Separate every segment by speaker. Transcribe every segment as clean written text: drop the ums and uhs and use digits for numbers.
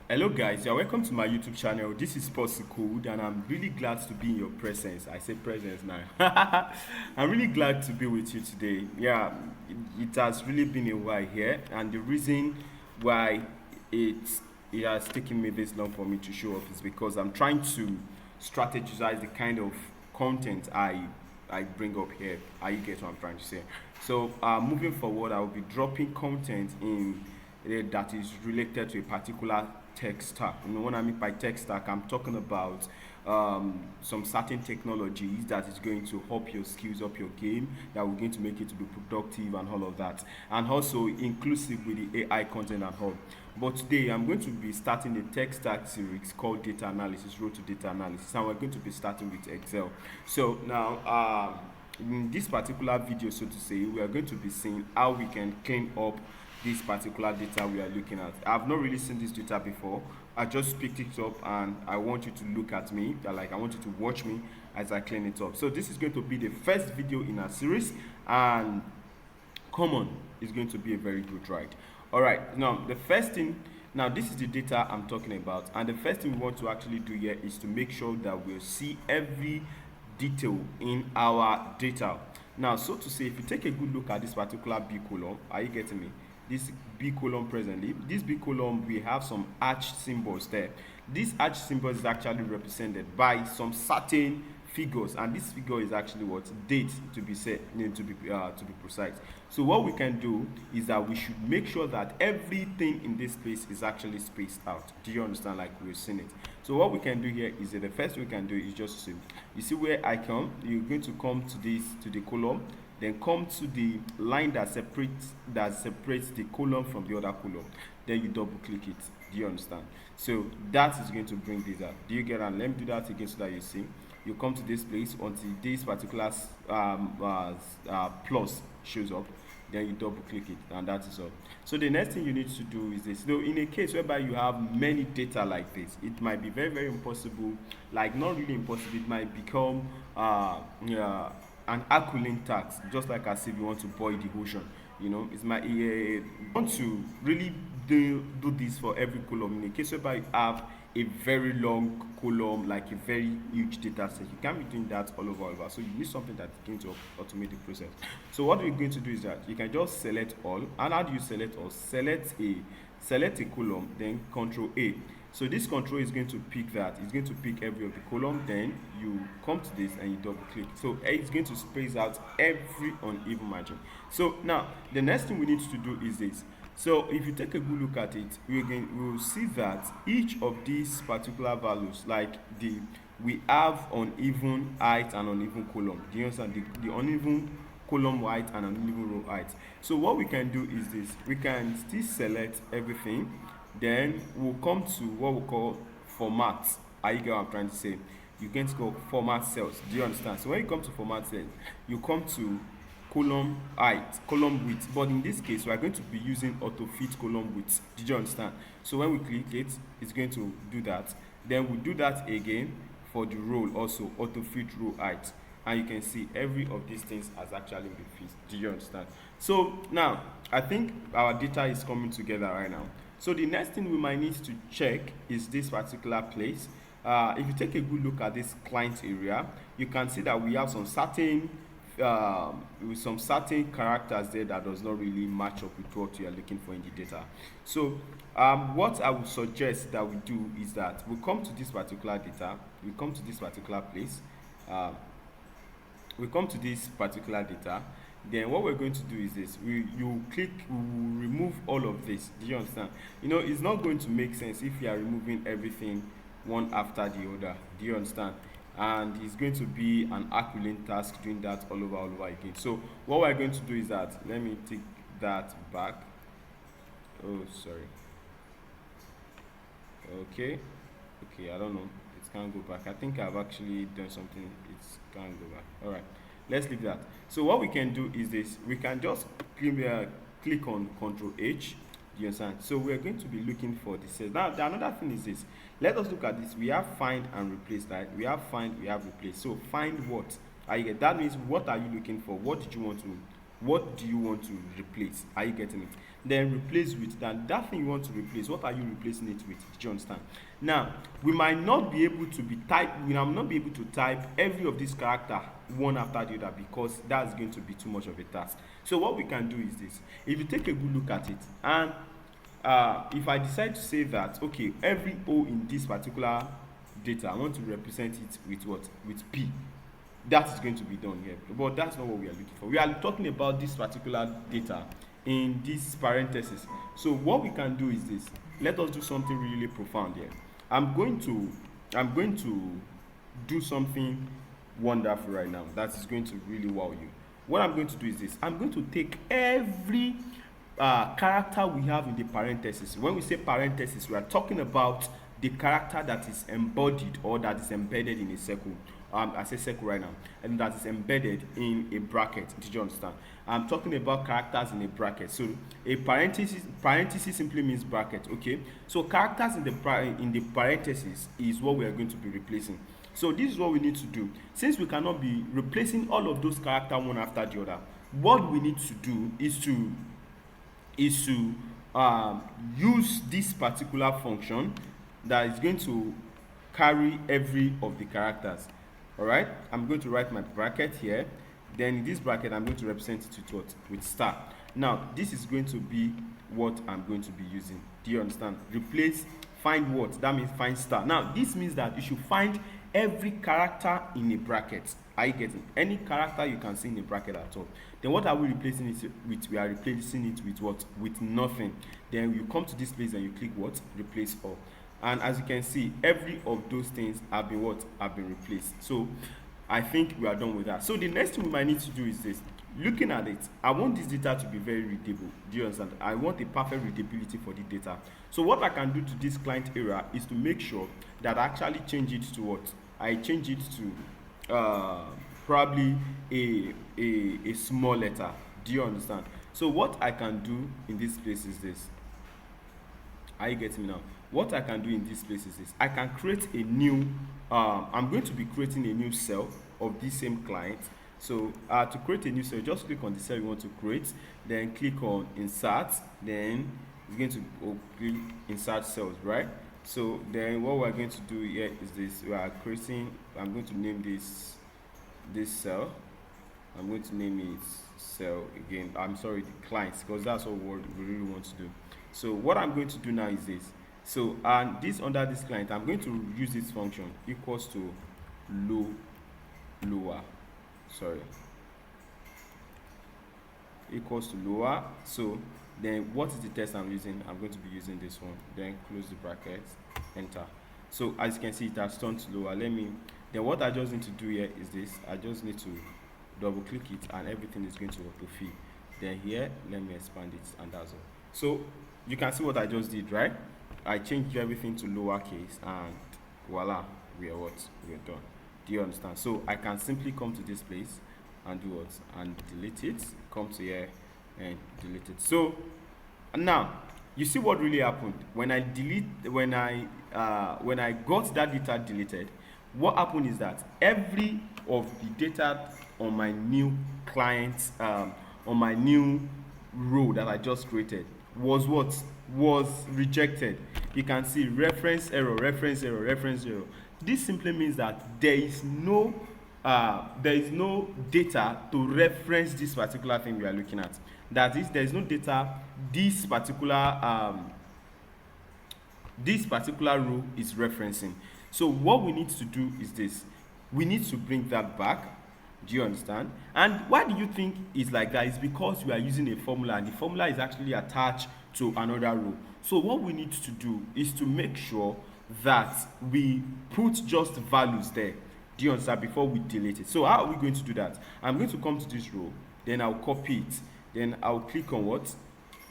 Speaker 1: Hello guys, you're welcome to my YouTube channel. This is Code and I'm really glad to be in your presence. I say presence now. I'm really glad to be with you today. Yeah, it has really been a while here, and the reason why it has taken me this long for me to show up is because I'm trying to strategize the kind of content I bring up here. Are you get what I'm trying to say? So moving forward, I will be dropping content in that is related to a particular tech stack. You know, when I mean by tech stack, I'm talking about some certain technologies that is going to help your skills up your game, that will going to make it to be productive and all of that, and also inclusive with the AI content and all. But today I'm going to be starting a tech stack series called Data Analysis, Road to Data Analysis, and we're going to be starting with Excel. So now, in this particular video, so to say, we are going to be seeing how we can clean up this particular data we are looking at. I've not really seen this data before. I just picked it up and I want you to look at me, like I want you to watch me as I clean it up. So this is going to be the first video in our series, and come on, it's going to be a very good ride. All right, now the first thing, now this is the data I'm talking about, and the first thing we want to actually do here is to make sure that we'll see every detail in our data. Now, so to say, if you take a good look at this particular B column, are you getting me? This B column presently, this B column, we have some arch symbols there. This arch symbol is actually represented by some certain figures, and this figure is actually what date to be set, to be precise. So what we can do is that we should make sure that everything in this space is actually spaced out. Do you understand? Like we've seen it. So what we can do here is that the first we can do is just to, you see where I come, you're going to come to this, to the column, then come to the line that separates the column from the other column, then you double click it. Do you understand? So that is going to bring this up. Do you get it? Let me do that again so that you see. You come to this place until this particular plus shows up, then you double click it, and that is all. So the next thing you need to do is this. So in a case whereby you have many data like this, it might be very, very impossible, like not really impossible, it might become an Herculean task, just like as if you want to boil the ocean. You know, it's my want to really do this for every column. In a case whereby you have a very long column, like a very huge data set, you can't be doing that all over. So you need something that's going to automate the process. So what we're going to do is that you can just select all. And how do you select all? Select a column, then Control A. So this control is going to pick that. It's going to pick every of the column. Then you come to this and you double click. So it's going to space out every uneven margin. So now the next thing we need to do is this. So if you take a good look at it, we will see that each of these particular values, like we have uneven height and uneven column. Do you understand? The uneven column height and uneven row height. So what we can do is this. We can still select everything. Then we'll come to what we call format. Are you get what I'm trying to say? You can go format cells. Do you understand? So when you come to format cells, you come to column height, column width. But in this case, we are going to be using auto fit column width. Did you understand? So when we click it, it's going to do that. Then we do that again for the row also, auto fit row height. And you can see every of these things has actually been fit. Do you understand? So now I think our data is coming together right now. So the next thing we might need to check is this particular place. If you take a good look at this client area, you can see that we have some certain characters there that does not really match up with what you are looking for in the data. So what I would suggest that we do is that we come to this particular data, we come to this particular place, then what we're going to do is this. We will remove all of this. Do you understand? You know, it's not going to make sense if you are removing everything one after the other. Do you understand? And it's going to be an Herculean task doing that all over again. So what we're going to do is that, let me take that back. Oh, sorry. Okay, I don't know. It can't go back. I think I've actually done something. It can't go back. All right, let's leave that. So what we can do is this. We can just click on Control H. Do you understand? So we're going to be looking for the cells. Now another thing is this. Let us look at this. We have find and replace, right? We have find, we have replace. So find what? That means what are you looking for? What do you want to replace? Are you getting it? then replace with that thing you want to replace. What are you replacing it with? Did you understand? Now we might not be able to type every of these character one after the other, because that's going to be too much of a task. So what we can do is this. If you take a good look at it, and if I decide to say that, okay, every O in this particular data, I want to represent it with what? With P. That is going to be done here, but that's not what we are looking for. We are talking about this particular data in this parenthesis. So what we can do is this. Let us do something really profound here. I'm going to do something wonderful right now that is going to really wow you. What I'm going to do is this. I'm going to take every character we have in the parenthesis. When we say parenthesis, we are talking about the character that is embodied or that is embedded in a circle. I say circle right now, and that is embedded in a bracket. Did you understand? I'm talking about characters in a bracket. So a parenthesis simply means bracket. Okay. So characters in the parenthesis is what we are going to be replacing. So this is what we need to do. Since we cannot be replacing all of those characters one after the other, what we need to do is to use this particular function that is going to carry every of the characters. All right, I'm going to write my bracket here. Then in this bracket, I'm going to represent it with what? With star. Now this is going to be what I'm going to be using. Do you understand? Replace, find what? That means find star. Now this means that you should find every character in a bracket. Are you getting? Any character you can see in a bracket at all. Then what are we replacing it with? We are replacing it with what? With nothing. Then you come to this place and you click what? Replace all. And as you can see, every of those things have been what? Have been replaced. So I think we are done with that. So the next thing we might need to do is this. Looking at it, I want this data to be very readable. Do you understand? I want a perfect readability for the data. So what I can do to this client area is to make sure that I actually change it to what? I change it to probably a small letter. Do you understand? So what I can do in this place is this. Are you getting me now? What I can do in this place is this. I can create a new, I'm going to be creating a new cell of this same client. So to create a new cell, just click on the cell you want to create, then click on insert, then it's going to click insert cells, right? So then what we're going to do here is this. We are creating, I'm going to name this cell. I'm going to name it cell again. I'm sorry, the clients, because that's what we really want to do. So what I'm going to do now is this. So and this under this client, I'm going to use this function equals to lower. Sorry. Equals to lower. So then what is the test I'm using? I'm going to be using this one. Then close the bracket, enter. So as you can see, it has turned to lower. Then what I just need to do here is this. I just need to double click it and everything is going to autofill. Then here, let me expand it, and that's all. So you can see what I just did, right? I changed everything to lowercase and voila, we are what? We are done. Do you understand? So I can simply come to this place and do what? And delete it. Come to here and delete it. So now you see what really happened when I got that data deleted. What happened is that every of the data on my new client, on my new row that I just created was what? Was rejected. You can see reference error, reference error, reference error. This simply means that there is no data to reference this particular thing we are looking at. That is, there is no data this particular row is referencing. So what we need to do is this. We need to bring that back. Do you understand? And why do you think it's like that? It's because we are using a formula, and the formula is actually attached to another row. So what we need to do is to make sure that we put just values there. Do you understand? Before we delete it. So how are we going to do that? I'm going to come to this row, then I'll copy it, then I'll click on what?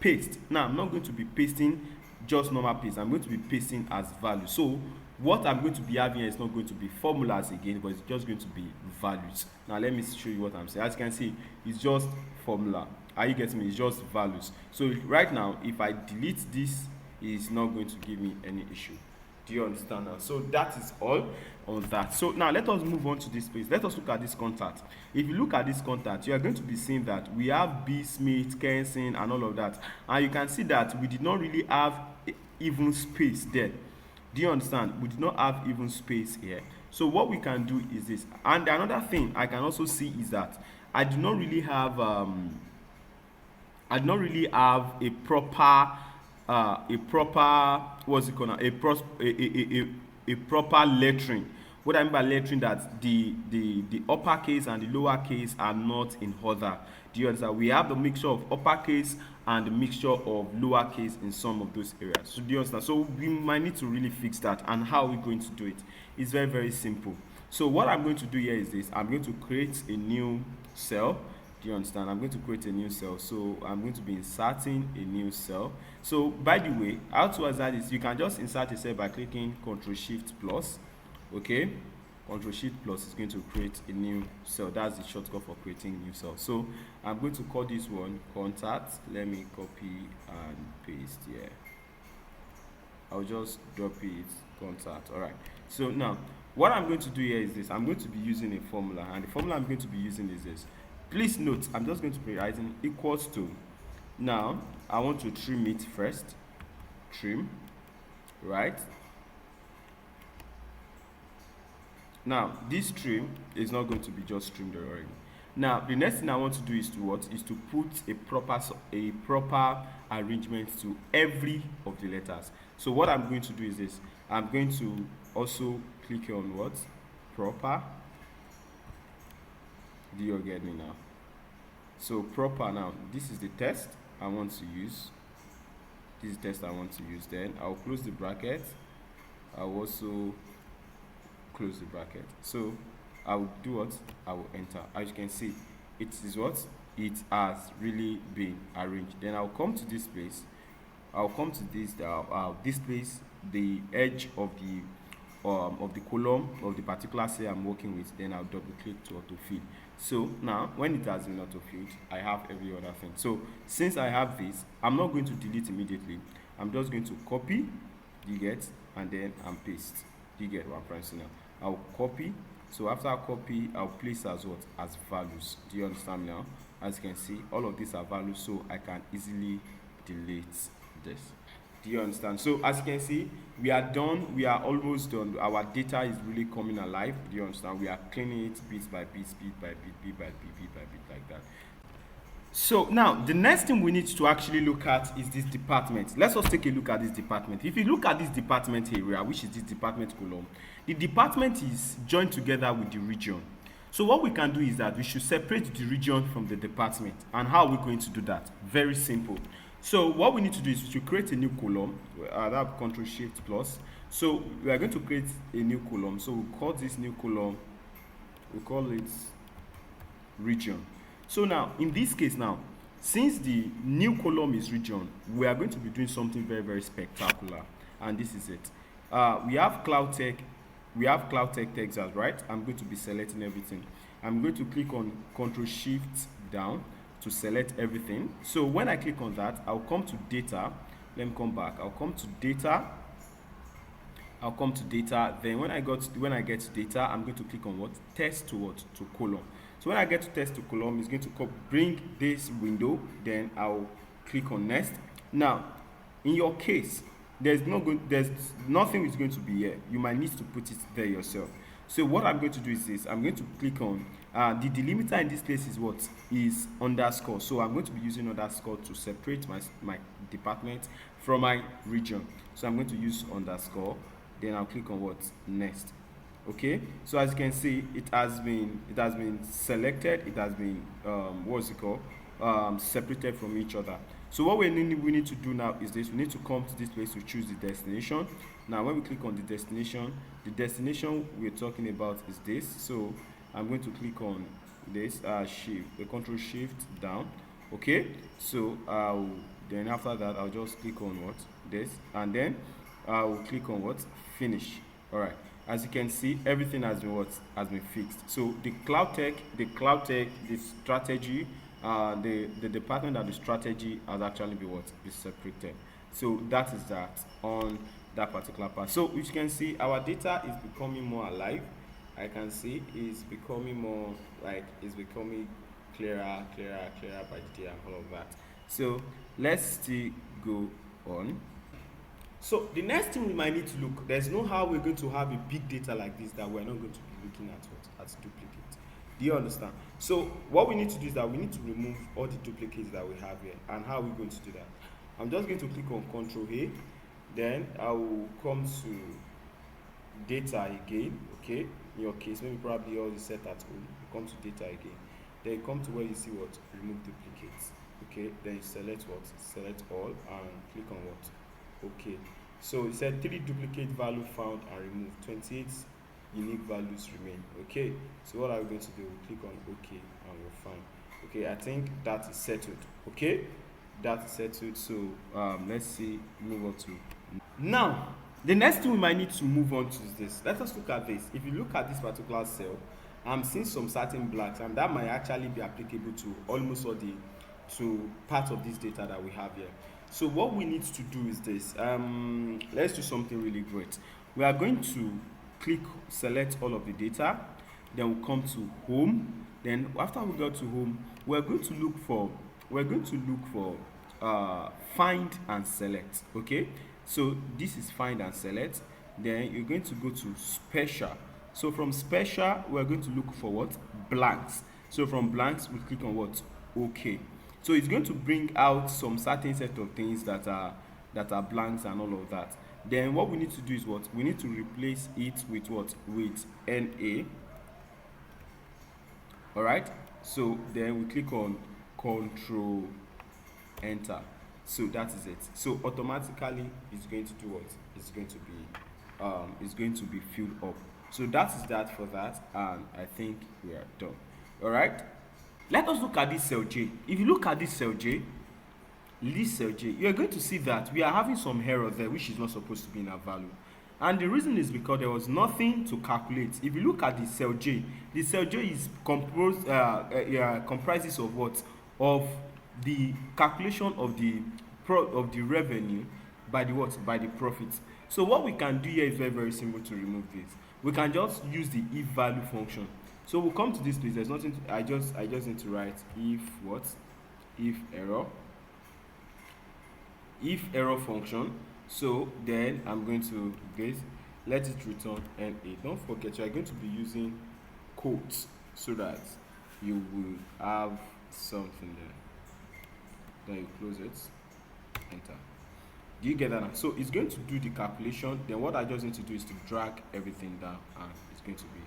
Speaker 1: Paste. Now I'm not going to be pasting just normal paste. I'm going to be pasting as value. So what I'm going to be having here is not going to be formulas again, but it's just going to be values. Now let me show you what I'm saying. As you can see, it's just formula. Are you getting me? It's just values. So right now, if I delete this, it's not going to give me any issue. Do you understand now? So that is all on that. So now let us move on to this page. Let us look at this contact. If you look at this contact, you are going to be seeing that we have B. Smith, Kenson, and all of that. And you can see that we did not really have even space there. Do you understand? We did not have even space here. So what we can do is this. And another thing I can also see is that I do not really have a proper what's it called now? A proper lettering. What I mean by lettering, that the uppercase and the lowercase are not in order. Do you understand? We have the mixture of uppercase and the mixture of lowercase in some of those areas. So do you understand? So we might need to really fix that. And how are we going to do it? It's very, very simple. So what I'm going to do here is this. I'm going to create a new cell. Do you understand? I'm going to create a new cell. So I'm going to be inserting a new cell. So by the way, how to insert this? You can just insert a cell by clicking Ctrl Shift plus. Okay, Ctrl Shift plus is going to create a new cell. That's the shortcut for creating a new cell. So I'm going to call this one contact. Let me copy and paste here. I'll just drop it contact. All right. So now what I'm going to do here is this. I'm going to be using a formula, and the formula I'm going to be using is this. Please note, I'm just going to be writing equals to. Now I want to trim it first. Trim, right? Now this trim is not going to be just trimmed already. Now the next thing I want to do is to what? Is to put a proper arrangement to every of the letters. So what I'm going to do is this. I'm going to also click on what? Proper. Do you get me now? So proper. Now this is the test I want to use. This is the test I want to use. Then I'll close the bracket. I'll also close the bracket. So I will do what? I will enter. As you can see, it is what? It has really been arranged. Then I'll come to this place. I'll come to this this place, the edge of the column of the particular cell I'm working with. Then I'll double click to autofill. So now when it has been autofilled, I have every other thing. So since I have this, I'm not going to delete immediately. I'm just going to copy, you get, and then paste. You get what I'm trying to say now. I'll copy. So after I copy, I'll place as what? As values. Do you understand now? As you can see, all of these are values, so I can easily delete this. Do you understand? So as you can see, we are done. We are almost done. Our data is really coming alive. Do you understand? We are cleaning it bit by bit, bit by bit, bit by bit, bit by bit, like that. So now the next thing we need to actually look at is this department. Let's just take a look at this department. If you look at this department area, which is this department column, the department is joined together with the region. So what we can do is that we should separate the region from the department. And how are we going to do that? Very simple. So what we need to do is we should create a new column. That Ctrl Shift plus. So we are going to create a new column. So we'll call this new column, we'll call it region. So now in this case now, since the new column is region, we are going to be doing something very, very spectacular. And this is it. We have Cloud Tech. We have Cloud Tech Texas, right? I'm going to be selecting everything. I'm going to click on Ctrl Shift down to select everything. So when I click on that, I'll come to data. Let me come back. I'll come to data. I'll come to data. Then when I get to data, I'm going to click on what? Test to what? To column. So when I get to test to column, it's going to bring this window. Then I'll click on next. Now, in your case, there's nothing is going to be here. You might need to put it there yourself. So what I'm going to do is this. I'm going to click on the delimiter in this place is what? Is underscore. So I'm going to be using underscore to separate my department from my region. So I'm going to use underscore. Then I'll click on what? Next. Okay. So as you can see, it has been selected. It has been what's it called? Separated from each other. So what we need to do now is this. We need to come to this place to choose the destination. Now when we click on the destination we're talking about is this. So I'm going to click on this Ctrl Shift down. Okay. So then after that I'll just click on what? This, and then I will click on what? Finish. All right. As you can see, everything has been fixed. So the Cloud Tech, the strategy, the department and the strategy has actually been separated. So that is that. On that particular part. So you can see our data is becoming more alive. I can see it's becoming more like it's becoming clearer by the day and all of that. So let's still go on. So the next thing we might need to look, there's no how we're going to have a big data like this that we're not going to be looking at what as duplicates. Do you understand? So what we need to do is that we need to remove all the duplicates that we have here. And how are we going to do that? I'm just going to click on Control A, then I will come to data again. Okay, in your case maybe probably all is set at home. You come to data again, then you come to where you see what remove duplicates. Okay, then you select what select all and click on what okay. So it said 3 duplicate value found and removed, 28 unique values remain. Okay, so what are we going to do? We'll click on OK and we're fine. Okay, I think that is settled. Okay, that is settled. So let's see, move on to now. The next thing we might need to move on to is this. Let us look at this. If you look at this particular cell, I'm seeing some certain blacks, and that might actually be applicable to almost all the to part of this data that we have here. So what we need to do is this. Let's do something really great. We are going to click select all of the data, then we'll come to home. Then after we go to home, we're going to look for find and select. Okay, so this is find and select. Then you're going to go to special. So from special, we're going to look for what blanks. So from blanks, we click on what okay. So it's going to bring out some certain set of things that are blanks and all of that. Then what we need to do is what we need to replace it with what with NA. All right, so then we click on Control Enter. So that is it. So automatically it's going to do what it's going to be filled up. So that is that for that, and I think we are done. All right, let us look at this cell J. If you look at this cell J, you're going to see that we are having some error there which is not supposed to be in our value. And the reason is because there was nothing to calculate. If you look at the cell J is comprises of what? Of the calculation of the revenue by the what? By the profit. So what we can do here is very, very simple to remove this. We can just use the if value function. So we'll come to this place. There's nothing to, I just need to write if what? If error function. So then I'm going to let it return NA. Don't forget you are going to be using quotes so that you will have something there. Then you close it, enter. Do you get that now? So it's going to do the calculation. Then what I just need to do is to drag everything down and it's going to be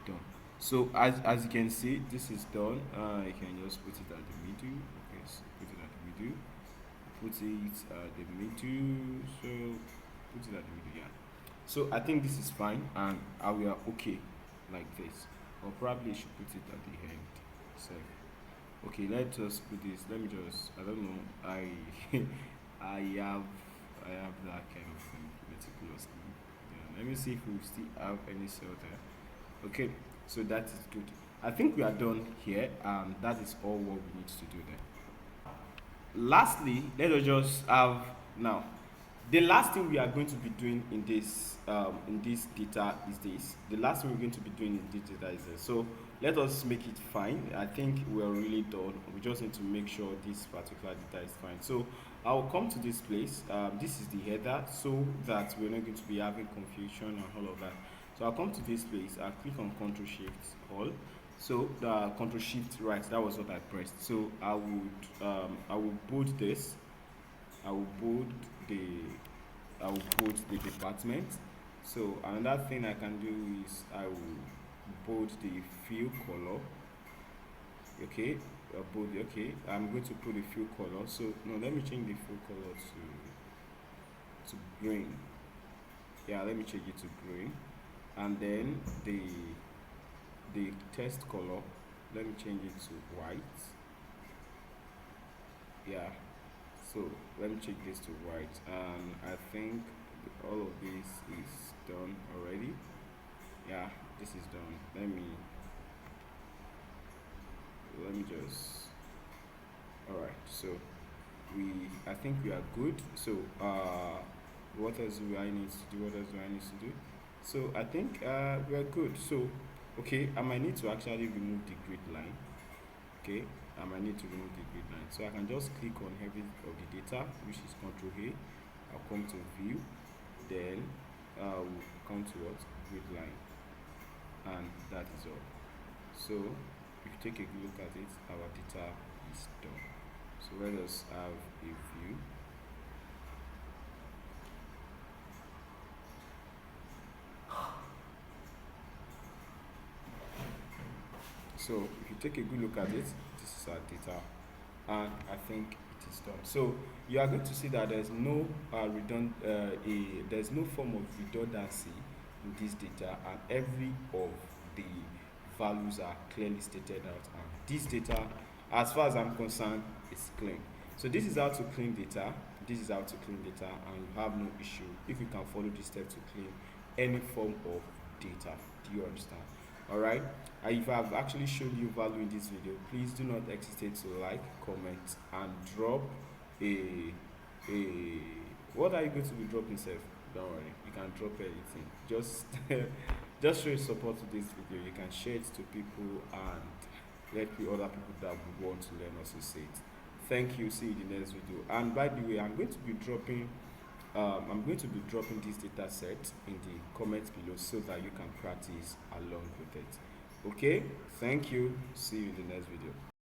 Speaker 1: done. So as you can see, this is done. You can just put it at the middle. Okay, so put it at the middle. Put it at the middle. So put it at the middle, yeah. So I think this is fine, and we are okay like this. Or probably should put it at the end. So okay, let's just put this. Let me just I don't know. I have that kind of thing meticulously. Yeah, let me see if we still have any cell there. Okay, so that is good. I think we are done here, and that is all what we need to do there. Lastly, let us just have now. The last thing we are going to be doing in this data is this. The last thing we're going to be doing in this data is this. So let us make it fine. I think we're really done. We just need to make sure this particular data is fine. So I'll come to this place. This is the header, so that we're not going to be having confusion and all of that. So I'll come to this place. I'll click on Control Shift All. So the Control Shift Right. That was what I pressed. So I will bold this. I will bold the department. So another thing I can do is I will bold the fill color. Okay, okay. I'm going to put the fill color. So no, let me change the fill color to green. Yeah, let me change it to green, and then the text color, let me change it to white. Yeah. So let me check this to white, and I think all of this is done already. Yeah, this is done. Let me just. All right. So I think we are good. So What else do I need to do? What else do I need to do? So I think we're good. So okay, I might need to actually remove the grid line. Okay, I might need to remove the grid line. So I can just click on every of the data, which is Control A. I'll come to View, then we'll come to what? Grid line, and that is all. So if you take a look at it, our data is done. So let us have a view. So if you take a good look at it, this is our data, and I think it is done. So you are going to see that there's no there's no form of redundancy in this data, and every of the values are clearly stated out. And this data, as far as I'm concerned, is clean. So this is how to clean data. This is how to clean data, and you have no issue if you can follow this step to clean any form of data. Do you understand? All right. If I've actually showed you value in this video, please do not hesitate to like, comment, and drop a what are you going to be dropping, self? Don't worry, you can drop anything. Just just show your support to this video. You can share it to people and let the other people that would want to learn also see it. Thank you. See you in the next video. And by the way, I'm going to be dropping this data set in the comments below so that you can practice along with it. Okay, thank you. See you in the next video.